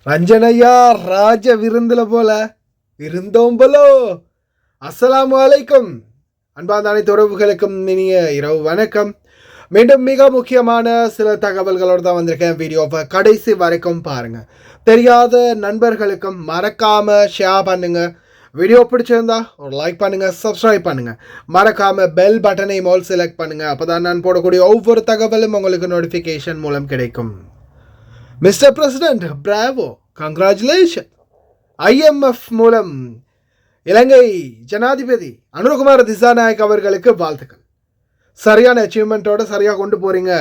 ரஞ்சனையா ராஜ விருந்துல போல விருந்தோம்பலோ. அஸ்ஸலாமு அலைக்கும். அன்பான அனைத்து உறவுகளுக்கும் இனிய இரவு வணக்கம். மீண்டும் மிக முக்கியமான சில தகவல்களோடு தான் வந்திருக்கேன். வீடியோவை கடைசி வரைக்கும் பாருங்க. தெரியாத நண்பர்களுக்கும் மறக்காம ஷேர் பண்ணுங்க. வீடியோ பிடிச்சிருந்தா ஒரு லைக் பண்ணுங்க, சப்ஸ்கிரைப் பண்ணுங்க, மறக்காம பெல் பட்டனை மோல் செலக்ட் பண்ணுங்க. அப்போதான் நான் போடக்கூடிய ஒவ்வொரு தகவலும் உங்களுக்கு நோட்டிஃபிகேஷன் மூலம் கிடைக்கும். Mister president, Bravo, congratulation. IMF மூலம் இலங்கை ஜனாதிபதி அனுரகுமார திசாநாயக் அவர்களுக்கு வாழ்த்துக்கள். சரியான அச்சீவ்மெண்ட்டோட சரியாக கொண்டு போகிறீங்க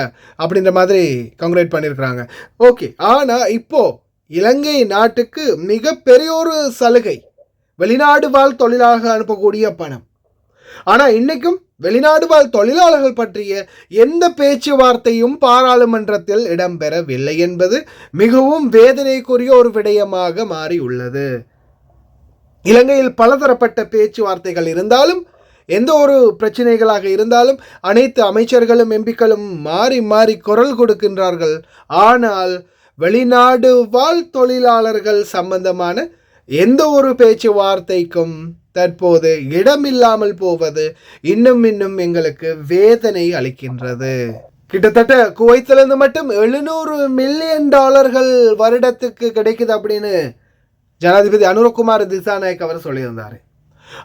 அப்படின்ற மாதிரி கங்க்ரேட் பண்ணியிருக்கிறாங்க. ஓகே, ஆனால் இப்போது இலங்கை நாட்டுக்கு மிகப்பெரிய ஒரு சலுகை, வெளிநாடு வாழ் தொழிலாளர்கள் அனுப்பக்கூடிய பணம். ஆனால் இன்றைக்கும் வெளிநாடு வாழ் தொழிலாளர்கள் பற்றிய எந்த பேச்சுவார்த்தையும் பாராளுமன்றத்தில் இடம்பெறவில்லை என்பது மிகவும் வேதனைக்குரிய ஒரு விடயமாக மாறியுள்ளது. இலங்கையில் பலதரப்பட்ட பேச்சுவார்த்தைகள் இருந்தாலும், எந்த ஒரு பிரச்சனைகளாக இருந்தாலும் அனைத்து அமைச்சர்களும் எம்பிக்களும் மாறி மாறி குரல் கொடுக்கின்றார்கள். ஆனால் வெளிநாடு வாழ் தொழிலாளர்கள் சம்பந்தமான எந்த ஒரு பேச்சுவார்த்தைக்கும் தற்போது இடமில்லாமல் போவது இன்னும் எங்களுக்கு வேதனை அளிக்கின்றது. கிட்டத்தட்ட குவைத்திலிருந்து மட்டும் $700 மில்லியன் வருடத்துக்கு கிடைக்குது அப்படின்னு ஜனாதிபதி அனுரகுமார திசாநாயக் அவர் சொல்லியிருந்தார்.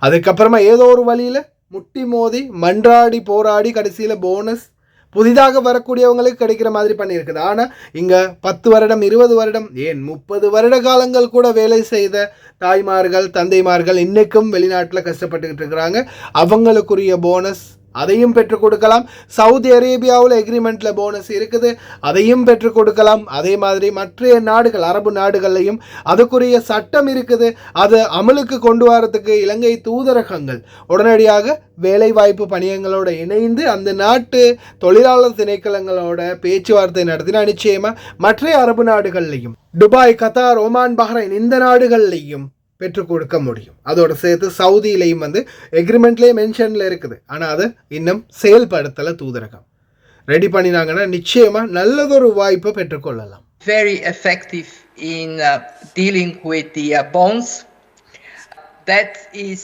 அதுக்கப்புறமா ஏதோ ஒரு வழியில் முட்டி மோதி மன்றாடி போராடி கடைசியில் போனஸ் புதிதாக வரக்கூடியவங்களுக்கு கிடைக்கிற மாதிரி பண்ணியிருக்குது. ஆனால் இங்கே 10 வருடம் 20 வருடம் ஏன் 30 வருட காலங்கள் கூட வேலை செய்த தாய்மார்கள் தந்தைமார்கள் இன்றைக்கும் வெளிநாட்டில் கஷ்டப்பட்டுக்கிட்டு இருக்கிறாங்க. அவங்களுக்குரிய போனஸ் அதையும் பெற்றுக் கொடுக்கலாம். சவுதி அரேபியாவில் எக்ரிமெண்ட்டில் போனஸ் இருக்குது, அதையும் பெற்றுக் கொடுக்கலாம். அதே மாதிரி மற்ற நாடுகள், அரபு நாடுகள்லையும் அதுக்குரிய சட்டம் இருக்குது. அதை அமலுக்கு கொண்டு வரதுக்கு இலங்கை தூதரகங்கள் உடனடியாக வேலைவாய்ப்பு பணியங்களோடு இணைந்து அந்த நாட்டு தொழிலாளர் திணைக்களங்களோட பேச்சுவார்த்தை நடத்தினா நிச்சயமாக மற்ற அரபு நாடுகள்லையும், துபாய், கத்தார், ஒமான், பஹ்ரைன் இந்த நாடுகள்லையும் பெற்றுக் கொடுக்க முடியும். அதோட சேர்த்து சவுதியிலையும் எக்ரிமெண்ட்லேயே மென்ஷனில் இருக்குது. ஆனால் அது இன்னும் செயல்படுத்தலை. தூதரகம் ரெடி பண்ணினாங்கன்னா நிச்சயமாக நல்லதொரு வாய்ப்பை பெற்றுக்கொள்ளலாம். Very effective in dealing with the bonds. That is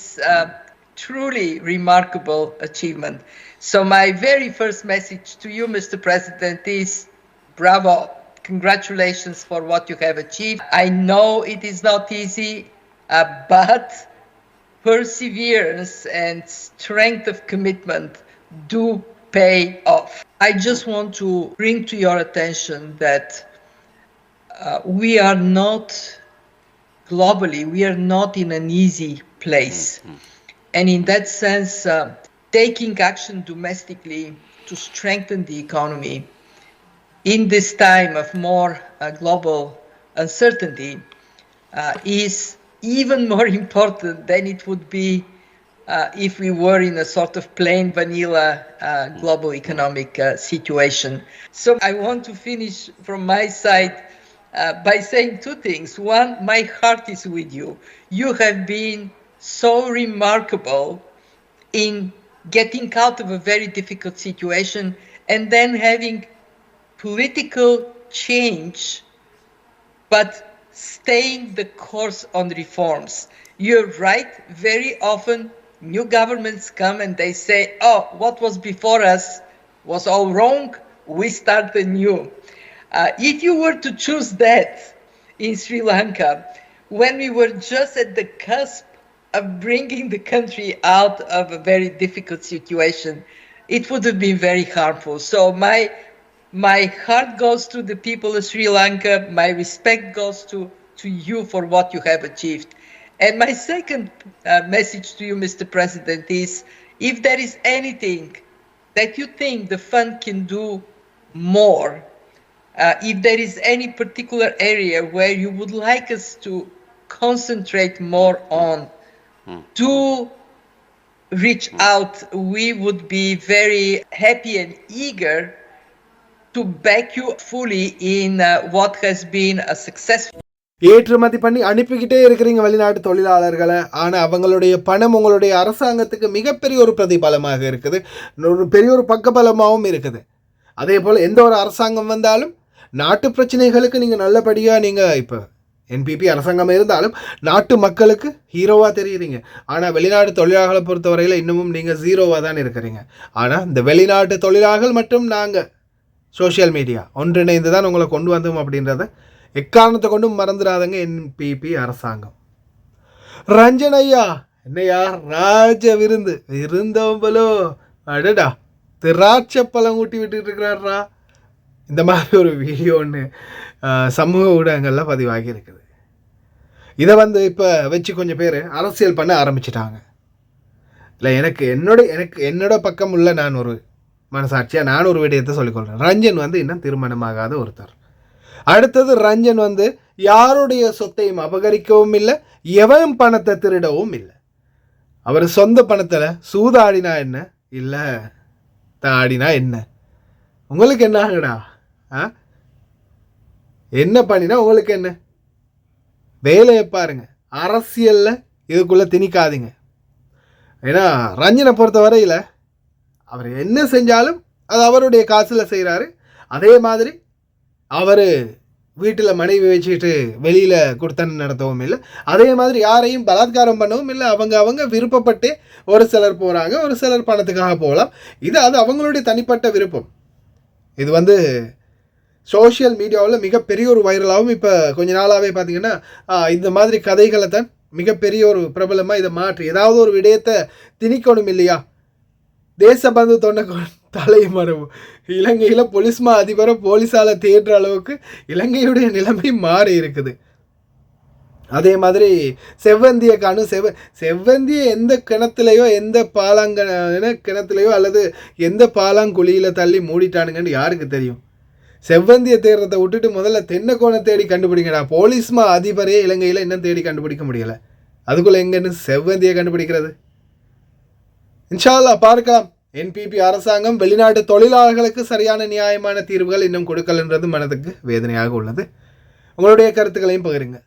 truly remarkable achievement. So my very first message to you, Mr. President, is bravo. Congratulations for what you have achieved. I know it is not easy. But perseverance and strength of commitment do pay off. I just want to bring to your attention that we are not globally, we are not in an easy place. And in that sense, taking action domestically to strengthen the economy in this time of more global uncertainty is even more important than it would be if we were in a sort of plain vanilla global economic situation. So I want to finish from my side by saying two things. One, my heart is with you. You have been so remarkable in getting out of a very difficult situation and then having political change, but staying the course on reforms. You're right, very often new governments come and they say, oh, what was before us was all wrong, we start anew. If you were to choose that in Sri Lanka, when we were just at the cusp of bringing the country out of a very difficult situation, it would have been very harmful. So my heart goes to the people of Sri Lanka. My respect goes to you for what you have achieved. And my second message to you, Mr. President, is if there is anything that you think the fund can do more, if there is any particular area where you would like us to concentrate more on, do reach out. We would be very happy and eager to back you fully in what has been a successful. ஏற்றுமதி பண்ணி அனுப்பிக்கிட்டே இருக்கிறீங்க வெளிநாட்டு தொழிலாளர்களை. ஆனால் அவங்களுடைய பணம் உங்களுடைய அரசாங்கத்துக்கு மிகப்பெரிய ஒரு பிரதிபலமாக இருக்குது, ஒரு பெரிய ஒரு பக்கபலமாகவும் இருக்குது. அதே போல் எந்த ஒரு அரசாங்கம் வந்தாலும் நாட்டு பிரச்சனைகளுக்கு நீங்கள் நல்லபடியாக நீங்கள் இப்போ என்பிபி அரசாங்கம் இருந்தாலும் நாட்டு மக்களுக்கு ஹீரோவாக தெரியுறீங்க. ஆனால் வெளிநாட்டு தொழிலாளர்களை பொறுத்தவரையில் இன்னமும் நீங்கள் ஜீரோவாக தான் இருக்கிறீங்க. ஆனால் இந்த வெளிநாட்டு தொழிலாளர்கள் மற்றும் நாங்கள் சோஷியல் மீடியா ஒன்றிணைந்து தான் உங்களை கொண்டு வந்தோம் அப்படின்றத எக்காரணத்தை கொண்டும் மறந்துடாதங்க என்பிபி அரசாங்கம். ரஞ்சன் ஐயா என்னையா ராஜ விருந்து விருந்தோம்பலோ அடடா திராட்சை பழம் ஊட்டி விட்டுட்டு இருக்கிறாரா. இந்த மாதிரி ஒரு வீடியோ ஒன்று சமூக ஊடகங்களில் பதிவாகி இருக்குது. இதை இப்போ வச்சு கொஞ்சம் பேர் அரசியல் பண்ண ஆரம்பிச்சிட்டாங்க. இல்லை எனக்கு என்னோட பக்கம் உள்ள நான் ஒரு மனசாட்சியாக நான் ஒரு விடயத்தை சொல்லிக்கொள்கிறேன். ரஞ்சன் இன்னும் திருமணமாகாத ஒருத்தர். அடுத்தது ரஞ்சன் யாருடைய சொத்தையும் அபகரிக்கவும் இல்லை, எவன் பணத்தை திருடவும் இல்லை. அவர் சொந்த பணத்தில் சூதாடினா என்ன, இல்லை தாடினா என்ன, உங்களுக்கு என்ன ஆகுடா? என்ன பண்ணினா உங்களுக்கு என்ன? வேலையை பாருங்க, அரசியலில் இதுக்குள்ளே திணிக்காதீங்க. ஏன்னா ரஞ்சனை பொறுத்த வரையில் அவர் என்ன செஞ்சாலும் அது அவருடைய காசில் செய்கிறாரு. அதே மாதிரி அவர் வீட்டில் மனைவி வச்சுக்கிட்டு வெளியில் கொடுத்தன நடத்தவும் இல்லை. அதே மாதிரி யாரையும் பலாத்காரம் பண்ணவும் இல்லை. அவங்க விருப்பப்பட்டு ஒரு சிலர் போகிறாங்க, ஒரு சிலர் பணத்துக்காக போகலாம். அது அவங்களுடைய தனிப்பட்ட விருப்பம். இது சோஷியல் மீடியாவில் மிகப்பெரிய ஒரு வைரலாகவும் இப்போ கொஞ்ச நாளாகவே பார்த்திங்கன்னா இந்த மாதிரி கதைகளை தான் மிகப்பெரிய ஒரு பிரபலமாக இதை மாற்றி ஏதாவது ஒரு விடயத்தை திணிக்கணும் இல்லையா. தேசபந்து தொண்டை தலைமறைவு இலங்கையில் பொலிஸ்மா அதிபரை போலீஸால் தேடுற அளவுக்கு இலங்கையுடைய நிலைமை மாறி இருக்குது. அதே மாதிரி செவ்வந்தியை காணும். செவ்வந்தியை எந்த கிணத்துலையோ எந்த கிணத்துலையோ அல்லது எந்த பாலாங்குழியில் தள்ளி மூடிட்டானுங்கன்னு யாருக்கு தெரியும்? செவ்வந்தியை தேடுறதை விட்டுட்டு முதல்ல தென்னைக்கோணை தேடி கண்டுபிடிங்கடா. போலீஸ்மா அதிபரே இலங்கையில் இன்னும் தேடி கண்டுபிடிக்க முடியலை, அதுக்குள்ளே எங்கன்னு செவ்வந்தியை கண்டுபிடிக்கிறது? இன்ஷா அல்லாஹ் பார்க்கலாம். என்பிபி அரசாங்கம் வெளிநாட்டு தொழிலாளர்களுக்கு சரியான நியாயமான தீர்வுகள் இன்னும் கொடுக்கலன்றது மனதுக்கு வேதனையாக உள்ளது. உங்களுடைய கருத்துக்களையும் பகிருங்க.